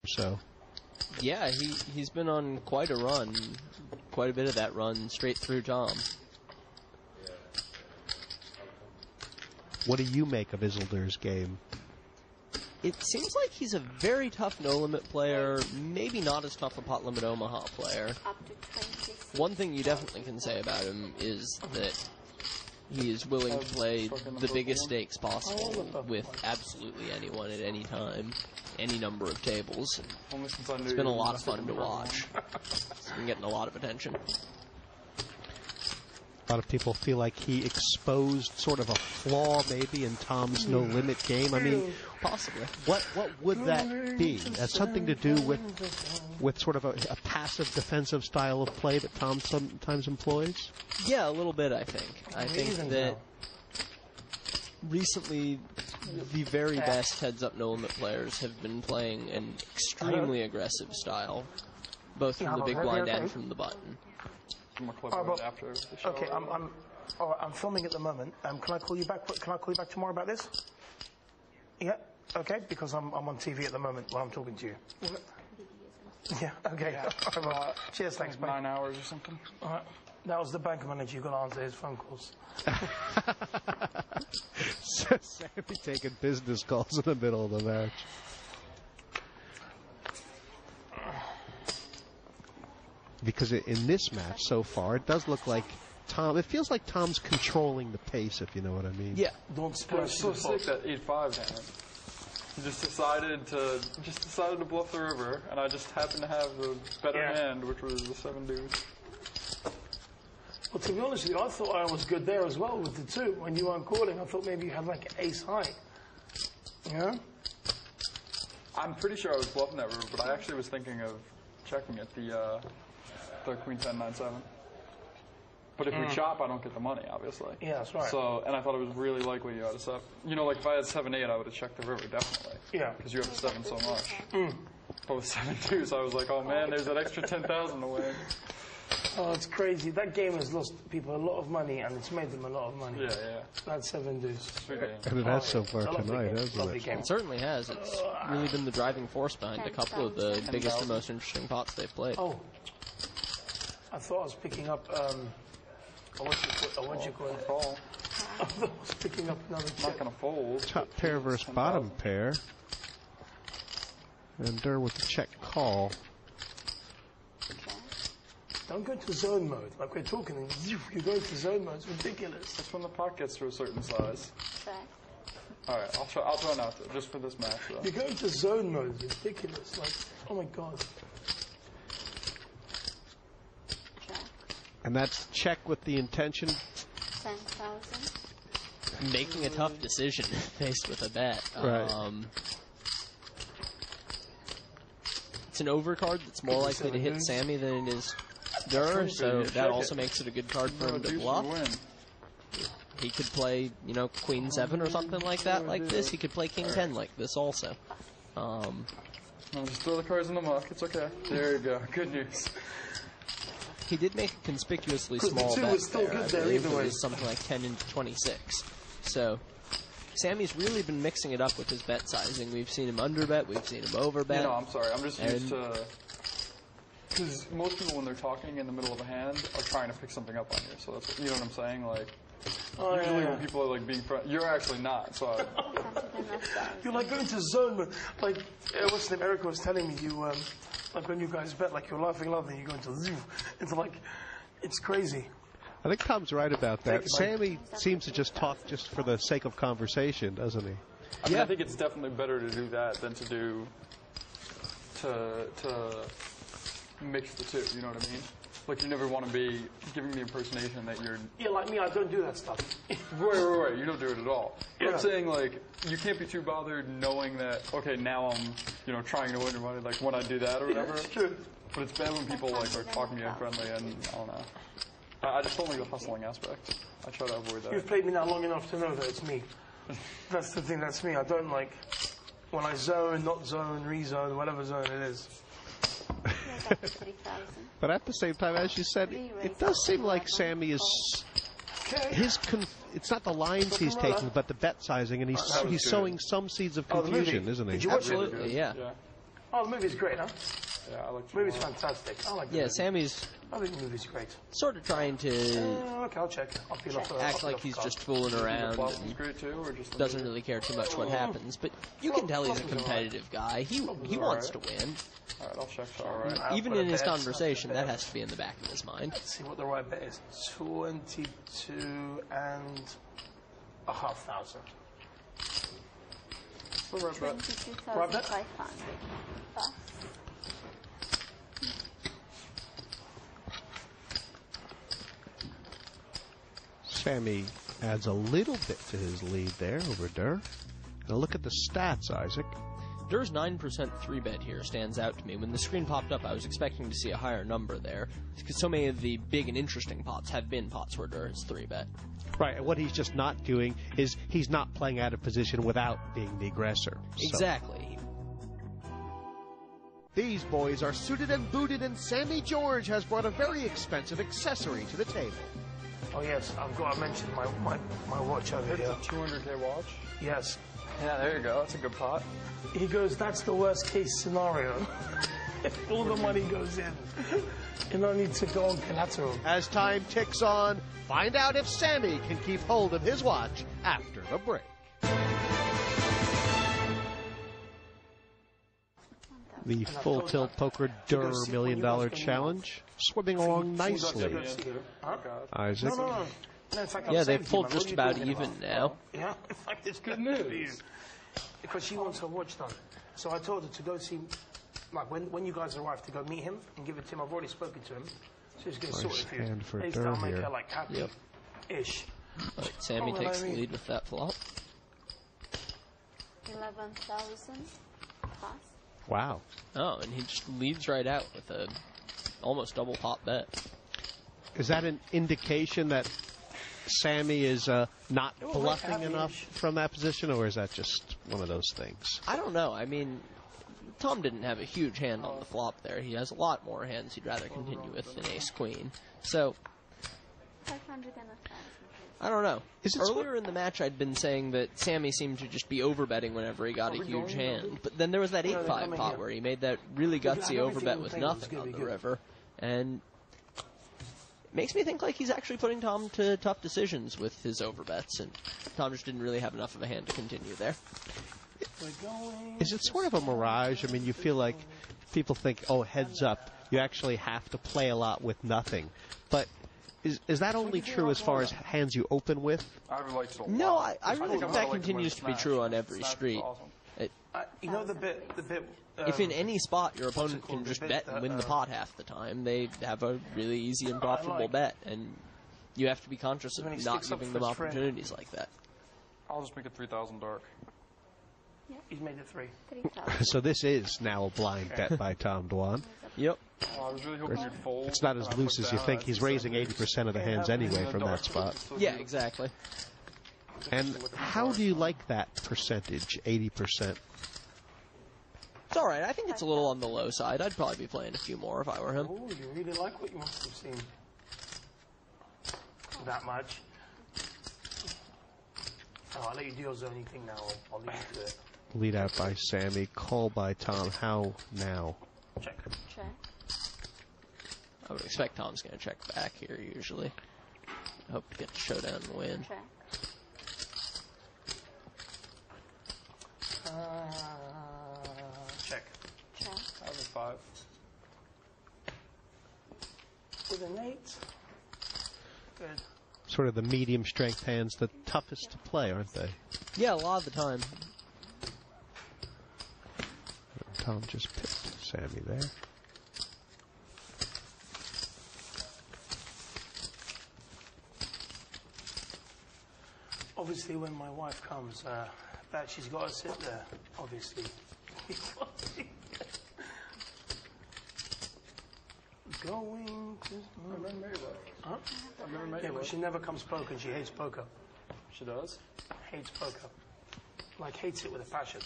so. Yeah, he's been on quite a run, quite a bit of that run straight through Tom. What do you make of Isildur's game? It seems like he's a very tough no-limit player, maybe not as tough a pot-limit Omaha player. One thing you definitely can say about him is that he is willing to play the biggest stakes possible with absolutely anyone at any time, any number of tables. It's been a lot of fun to watch. He's been getting a lot of attention. A lot of people feel like he exposed sort of a flaw maybe in Tom's no-limit game. I mean, possibly. What would that be? That's something to do with sort of a passive defensive style of play that Tom sometimes employs? Yeah, a little bit, I think. I think that recently the very best heads-up no-limit players have been playing an extremely aggressive style, both from the big blind and from the button. After the show. Okay, I'm filming at the moment. Can I call you back? Can I call you back tomorrow about this? Yeah. Okay, because I'm on TV at the moment while I'm talking to you. Yeah. Okay. Yeah. Cheers. Thanks. Bye. 9 hours or something. All right. That was the bank manager. You got to answer his phone calls. Sammy taking business calls in the middle of the match. Because in this match so far, it does look like Tom. It feels like Tom's controlling the pace, if you know what I mean. Yeah. Don't It spoil was so sick that 8-5 hand. He just decided to bluff the river, and I just happened to have the better hand, which was the 7 deuce. Well, to be honest with you, I thought I was good there as well with the 2. When you weren't calling, I thought maybe you had like ace high. Yeah. I'm pretty sure I was bluffing that river, but I actually was thinking of checking at the queen 10 9 7. But if we chop, I don't get the money, obviously. Yeah, that's right. So, and I thought it was really likely you had a 7. You know, like if I had 7-8, I would have checked the river definitely. Yeah. Because you have a 7 so much. But with 7 2, so I was like, oh man, there's that extra 10,000 to win. Oh, it's crazy. That game has lost people a lot of money, and it's made them a lot of money. Yeah, yeah. That's 7 deuce. And it has so far tonight, hasn't it? It certainly has. It's really been the driving force behind a couple of the biggest and most interesting pots they've played. Oh. I thought I was picking up, what you call it? Call. I thought I was picking up another chip. Not going to fold. Top pair versus bottom pair. And Durrrr with the check call. Don't go into zone mode. Like we're talking, and you go into zone mode. It's ridiculous. That's when the pot gets to a certain size. All right, I'll try not to, just for this match, though. You go into zone mode. It's ridiculous. Like, oh my god. And that's check with the intention. 10,000. Making a tough decision faced with a bet. Right. It's an overcard that's more likely to hit Sammy than it is Durrrr, so that also makes it a good card for him to bluff. He could play, you know, Queen 7 or something like that, like this. He could play King 10 like this also. No, just throw the cards in the muck. It's okay. There you go. Good news. He did make a conspicuously small the 2 bet was still there. good I there believe either it way. was something like 10 into 26. So Sammy's really been mixing it up with his bet sizing. We've seen him underbet, we've seen him overbet. No, I'm sorry. I'm just used to... Because most people, when they're talking in the middle of a hand, are trying to pick something up on you. So that's, you know what I'm saying? Like, usually when people are like being... You're actually not, so... You're like going to zone mode. Like, what's the name? Erica was telling me you... like when you guys bet, like you're laughing loud, and you go into like, it's crazy. I think Tom's right about that. Sammy seems to just talk just for the sake of conversation, doesn't he? I mean, I think it's definitely better to do that than to do to mix the 2. You know what I mean? Like you never want to be giving the impersonation that you're. Yeah, like me, I don't do that stuff. Right. You don't do it at all. Yeah. I'm saying like you can't be too bothered knowing that okay now I'm trying to win your money like when I do that or whatever. It's true. But it's bad when people like are talking to you unfriendly and I don't know. I just don't like the hustling aspect. I try to avoid that. You've played me now long enough to know that it's me. That's the thing. That's me. I don't like when I zone, not zone, rezone, whatever zone it is. But at the same time, as you said, it does seem like Sammy is it's not the lines he's taking, but the bet sizing, and he's sowing some seeds of confusion, isn't he? Did you watch Absolutely, yeah. Oh, the movie's great, huh? Yeah, I like The movie's fantastic. I like the Yeah, movie. Sammy's I think the movie's great. sort of trying to Okay, I'll check. I'll peel off the act like he's just fooling around Blossom and is great too, or just the doesn't movie? really care too much what happens. But you can tell he's a competitive guy. He wants to win. All right, I'll check. All right. Even in his conversation, that has to be in the back of his mind. Let's see what the right bet is. 22,500. The right bet. 22,500. Pass. Sammy adds a little bit to his lead there over Durrrr. Now look at the stats, Isaac. Durrr's 9% 3-bet here stands out to me. When the screen popped up, I was expecting to see a higher number there, because so many of the big and interesting pots have been pots where Durrr's 3-bet. Right, and what he's just not doing is he's not playing out of position without being the aggressor. So. Exactly. These boys are suited and booted, and Sammy George has brought a very expensive accessory to the table. Oh, yes, I've got to mention my watch over It's here. a 200K watch. Yes. Yeah, there you go. That's a good pot. He goes, that's the worst case scenario. If all the money goes in, and I need to go on collateral. As time ticks on, find out if Sammy can keep hold of his watch after the break. The Full Tilt Poker Durrrr $1 Million Challenge swimming along nicely. Isaac. No, in fact, I'm Yeah, saying they've to pulled you, man, what just are you about talking even about? now. Yeah, in fact, it's Good news. For you. news. Because she wants her watch done. So I told her to go see, like, when you guys arrive, to go meet him and give it to him. I've already spoken to him. So he's going to sort it for you. hand for At least Durrrr I'll make here. her, like, happy-ish. But Sammy Oh, takes the I mean- lead with that flop. 11,000. Pass. Wow. Oh, and he just leads right out with a almost double pot bet. Is that an indication that Sammy is not bluffing enough from that position, or is that just one of those things? I don't know. I mean, Tom didn't have a huge hand on the flop there. He has a lot more hands he'd rather continue with than ace-queen. So, 500 and 1,000. I don't know. Is it Earlier in the match, I'd been saying that Sammy seemed to just be overbetting whenever he got a huge hand. But then there was that 8-5 pot where he made that really gutsy overbet with nothing on the river. And it makes me think like he's actually putting Tom to tough decisions with his overbets. And Tom just didn't really have enough of a hand to continue there. Is it sort of a mirage? I mean, you feel like people think, oh, heads up, you actually have to play a lot with nothing. But is that only true as far as hands you open with? I would like to. No, I really think think I'm that gonna like to continues win to be Smash. true on every Smash is street. awesome. You know the bit. If in any spot your opponent called? can The just bit bet that, and win the pot half the time, they have a really easy and profitable like- bet, and you have to be conscious of When he not sticks up giving for them his friend. opportunities like that. I'll just make it 3,000 dark. He's made it 3. 3,000. So this is now a blind bet by Tom Dwan. Yep. I was really hoping you'd fold. It's not as and I loose put as you down. think. He's raising 80% of the hands anyway from that spot. Yeah, exactly. And how do you like that percentage, 80%? It's all right. I think it's a little on the low side. I'd probably be playing a few more if I were him. Oh, you really like what you must have seen. That much. Oh, I'll let you do your zoning thing now. I'll leave you to it. Lead out by Sammy, call by Tom. How now? Check. Check. I would expect Tom's going to check back here usually. I hope to get the showdown and win. Check. Check. Check. I have a 5. With an 8. Good. Sort of the medium strength hands, the toughest to play, aren't they? Yeah, a lot of the time. Tom just picked Sammy there. Obviously, when my wife comes, that she's got to sit there. Obviously. Going to. I've never met your wife. Huh? I've never met Yeah, your but wife. she never comes poker. She hates poker. She does? Hates poker. Like hates it with a passion.